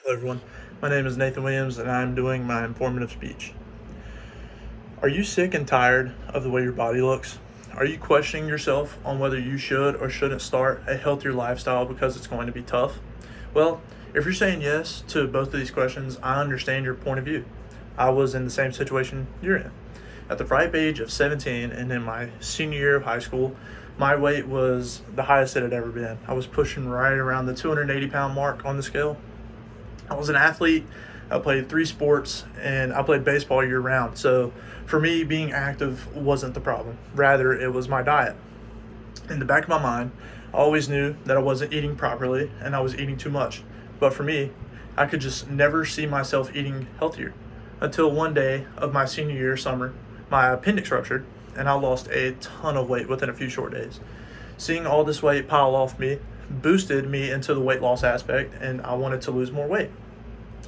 Hello, everyone. My name is Nathan Williams, and I'm doing my informative speech. Are you sick and tired of the way your body looks? Are you questioning yourself on whether you should or shouldn't start a healthier lifestyle because it's going to be tough? Well, if you're saying yes to both of these questions, I understand your point of view. I was in the same situation you're in. At the ripe age of 17 and in my senior year of high school, my weight was the highest it had ever been. I was pushing right around the 280-pound mark on the scale. I was an athlete. I played 3 sports and I played baseball year round. So for me, being active wasn't the problem. Rather, it was my diet. In the back of my mind, I always knew that I wasn't eating properly and I was eating too much. But for me, I could just never see myself eating healthier until one day of my senior year summer, my appendix ruptured and I lost a ton of weight within a few short days. Seeing all this weight pile off me boosted me into the weight loss aspect, and I wanted to lose more weight.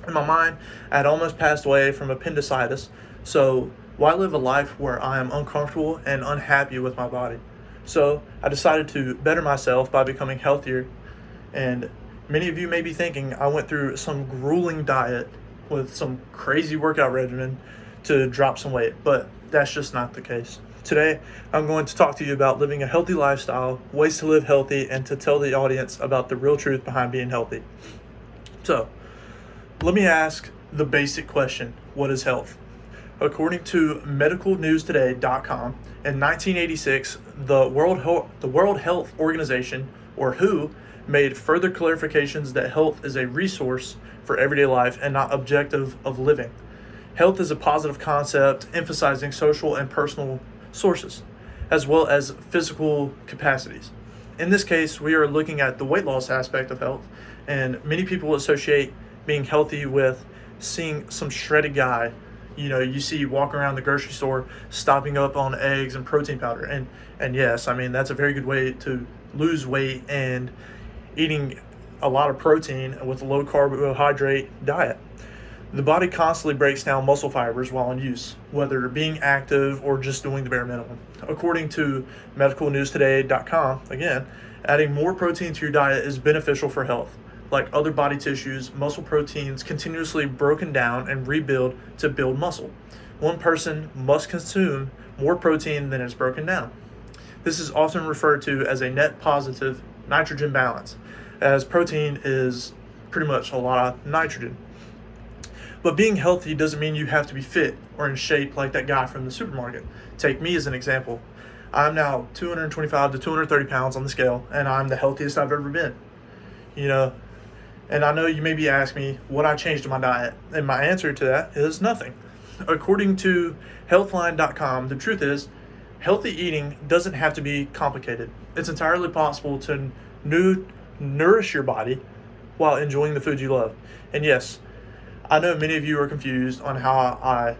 In my mind, I had almost passed away from appendicitis, so why live a life where I am uncomfortable and unhappy with my body? So I decided to better myself by becoming healthier, and many of you may be thinking I went through some grueling diet with some crazy workout regimen to drop some weight, but that's just not the case. Today, I'm going to talk to you about living a healthy lifestyle, ways to live healthy, and to tell the audience about the real truth behind being healthy. So, let me ask the basic question: what is health? According to medicalnewstoday.com, in 1986, the World Health Organization, or WHO, made further clarifications that health is a resource for everyday life and not objective of living. Health is a positive concept emphasizing social and personal sources, as well as physical capacities. In this case, we are looking at the weight loss aspect of health, and many people associate being healthy with seeing some shredded guy. You see walking around the grocery store, stopping up on eggs and protein powder. And yes, I mean, that's a very good way to lose weight and eating a lot of protein with a low carbohydrate diet. The body constantly breaks down muscle fibers while in use, whether being active or just doing the bare minimum. According to medicalnewstoday.com, again, adding more protein to your diet is beneficial for health. Like other body tissues, muscle proteins continuously broken down and rebuild to build muscle. One person must consume more protein than is broken down. This is often referred to as a net positive nitrogen balance, as protein is pretty much a lot of nitrogen. But being healthy doesn't mean you have to be fit or in shape like that guy from the supermarket. Take me as an example. I'm now 225 to 230 pounds on the scale, and I'm the healthiest I've ever been. And I know you may be asking me what I changed in my diet, and my answer to that is nothing. According to healthline.com, the truth is, healthy eating doesn't have to be complicated. It's entirely possible to nourish your body while enjoying the food you love. And yes, I know many of you are confused on how I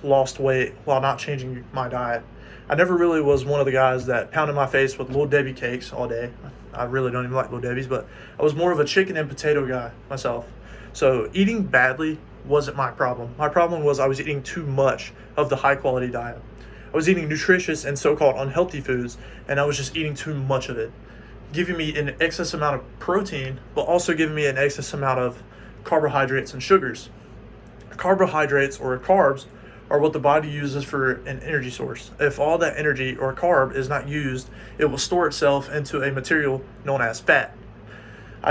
lost weight while not changing my diet. I never really was one of the guys that pounded my face with Little Debbie cakes all day. I really don't even like Little Debbie's, but I was more of a chicken and potato guy myself. So eating badly wasn't my problem. My problem was I was eating too much of the high quality diet. I was eating nutritious and so-called unhealthy foods, and I was just eating too much of it, giving me an excess amount of protein, but also giving me an excess amount of carbohydrates and sugars. Carbohydrates, or carbs, are what the body uses for an energy source. If all that energy or carb is not used, it will store itself into a material known as fat.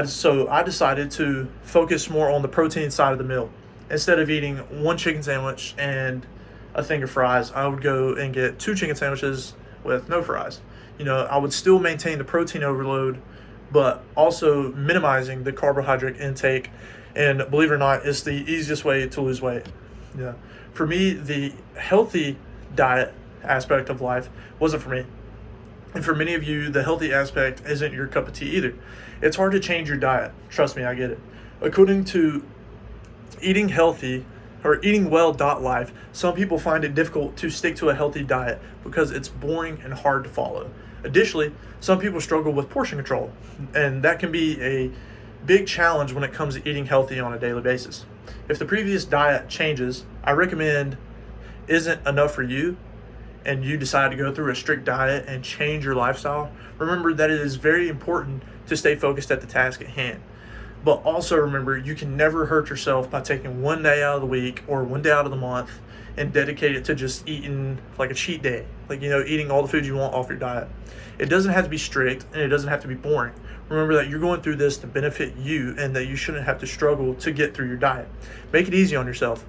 So I decided to focus more on the protein side of the meal. Instead of eating one chicken sandwich and a thing of fries, I would go and get 2 chicken sandwiches with no fries. I would still maintain the protein overload, but also minimizing the carbohydrate intake. And believe it or not, it's the easiest way to lose weight. Yeah. For me, the healthy diet aspect of life wasn't for me. And for many of you, the healthy aspect isn't your cup of tea either. It's hard to change your diet. Trust me, I get it. According to Eating Healthy or Eating Well.life, some people find it difficult to stick to a healthy diet because it's boring and hard to follow. Additionally, some people struggle with portion control, and that can be a big challenge when it comes to eating healthy on a daily basis. If the previous diet changes I recommend isn't enough for you, and you decide to go through a strict diet and change your lifestyle, remember that it is very important to stay focused at the task at hand. But also remember, you can never hurt yourself by taking one day out of the week or one day out of the month and dedicate it to just eating like a cheat day, like, eating all the food you want off your diet. It doesn't have to be strict and it doesn't have to be boring. Remember that you're going through this to benefit you and that you shouldn't have to struggle to get through your diet. Make it easy on yourself.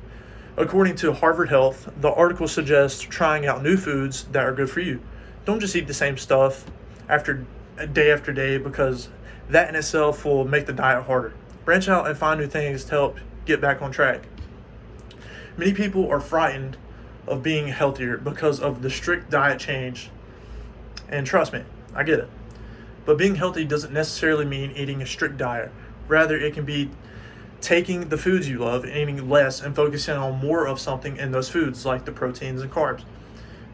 According to Harvard Health, the article suggests trying out new foods that are good for you. Don't just eat the same stuff after day because that in itself will make the diet harder. Branch out and find new things to help get back on track. Many people are frightened of being healthier because of the strict diet change. And trust me, I get it. But being healthy doesn't necessarily mean eating a strict diet. Rather, it can be taking the foods you love and eating less and focusing on more of something in those foods, like the proteins and carbs.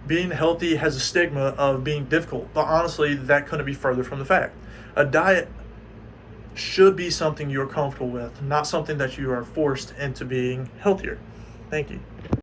Being healthy has a stigma of being difficult, but honestly, that couldn't be further from the fact. A diet should be something you're comfortable with, not something that you are forced into being healthier. Thank you.